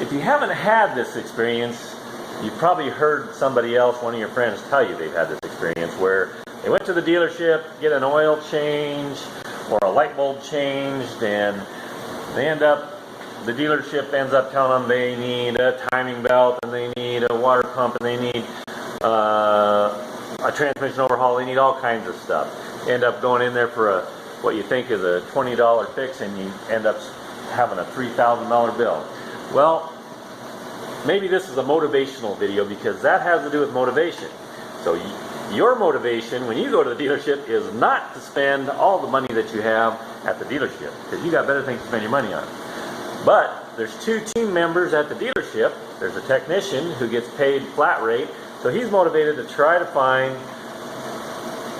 if you haven't had this experience, you've probably heard somebody else, one of your friends, tell you they've had this experience where they went to the dealership, get an oil change or a light bulb changed, and the dealership ends up telling them they need a timing belt and they need a water pump and they need a transmission overhaul. They need all kinds of stuff. End up going in there for what you think is a $20 fix, and you end up having a $3,000 bill. Well, maybe this is a motivational video because that has to do with motivation. So your motivation when you go to the dealership is not to spend all the money that you have at the dealership, because you got better things to spend your money on. But there's two team members at the dealership. There's a technician who gets paid flat rate, so he's motivated to try to find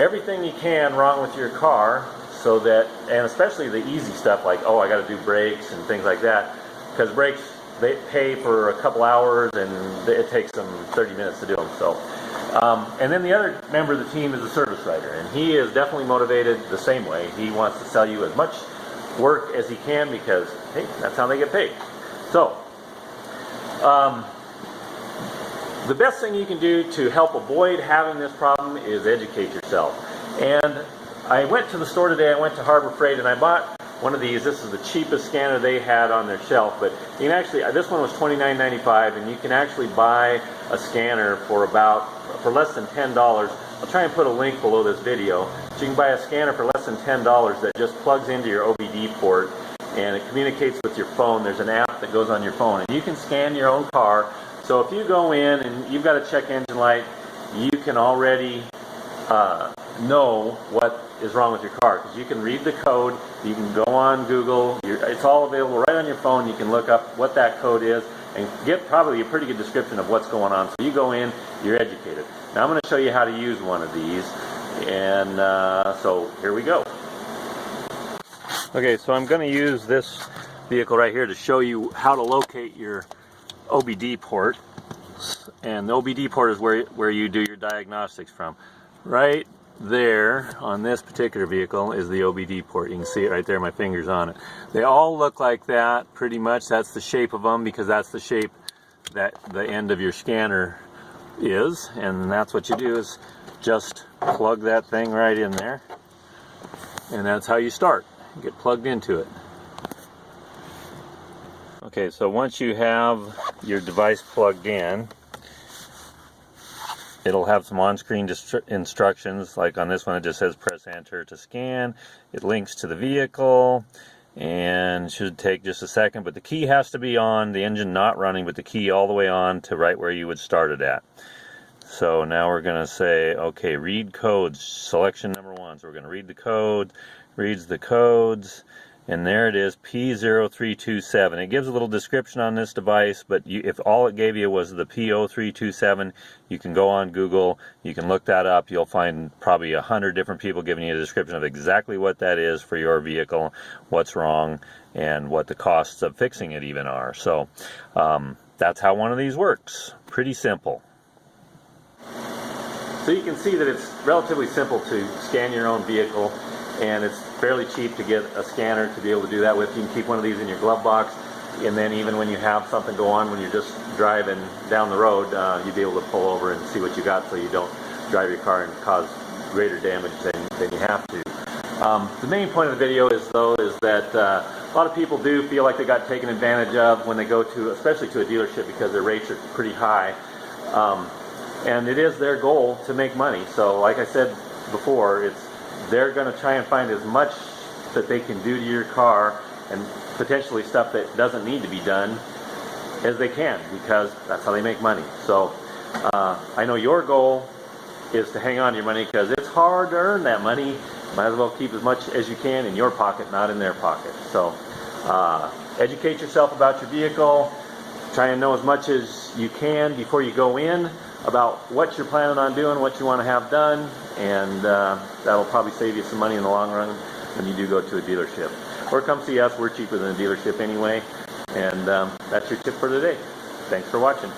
everything he can wrong with your car, so that, and especially the easy stuff like, oh, I got to do brakes and things like that, because brakes, they pay for a couple hours and it takes them 30 minutes to do them. So, and then the other member of the team is the service writer, and he is definitely motivated the same way. He wants to sell you as much work as he can because, hey, that's how they get paid. So, the best thing you can do to help avoid having this problem is educate yourself. And I went to the store today, I went to Harbor Freight, and I bought one of these. This is the cheapest scanner they had on their shelf, but you can actually, this one was $29.95, and you can actually buy a scanner for less than $10. I'll try and put a link below this video. So you can buy a scanner for less than $10 that just plugs into your OBD port, and it communicates with your phone. There's an app that goes on your phone, and you can scan your own car. So if you go in and you've got a check engine light, you can already know what is wrong with your car, because you can read the code. You can go on Google. It's all available right on your phone. You can look up what that code is and get probably a pretty good description of what's going on. So you go in, you're educated. Now I'm going to show you how to use one of these, and so here we go. Okay, so I'm going to use this vehicle right here to show you how to locate your OBD port, and the OBD port is where you do your diagnostics from. Right there on this particular vehicle is the OBD port. You can see it right there, my finger's on it. They all look like that pretty much. That's the shape of them because that's the shape that the end of your scanner is, and that's what you do is just plug that thing right in there, and that's how you start. Get plugged into it. Okay, so once you have your device plugged in, it'll have some on-screen instructions. Like on this one, it just says press enter to scan. It links to the vehicle and should take just a second, but the key has to be on, the engine not running, but the key all the way on to right where you would start it at. So now we're going to say, okay, read codes, selection number 1. So we're going to read the code, reads the codes, and there it is, P0327. It gives a little description on this device, but if all it gave you was the P0327, you can go on Google, you can look that up. You'll find probably 100 different people giving you a description of exactly what that is for your vehicle, what's wrong, and what the costs of fixing it even are. So that's how one of these works. Pretty simple. So you can see that it's relatively simple to scan your own vehicle, and it's fairly cheap to get a scanner to be able to do that with. You can keep one of these in your glove box, and then even when you have something go on when you're just driving down the road, you'll be able to pull over and see what you got so you don't drive your car and cause greater damage than you have to. The main point of the video is that a lot of people do feel like they got taken advantage of when they go to, especially to a dealership, because their rates are pretty high. And it is their goal to make money. So like I said before, they're going to try and find as much that they can do to your car, and potentially stuff that doesn't need to be done, as they can, because that's how they make money. So I know your goal is to hang on to your money, because it's hard to earn that money. Might as well keep as much as you can in your pocket, not in their pocket. So educate yourself about your vehicle. Try and know as much as you can before you go in about what you're planning on doing, what you want to have done, and that'll probably save you some money in the long run when you do go to a dealership. Or come see us. We're cheaper than a dealership anyway. And that's your tip for today. Thanks for watching.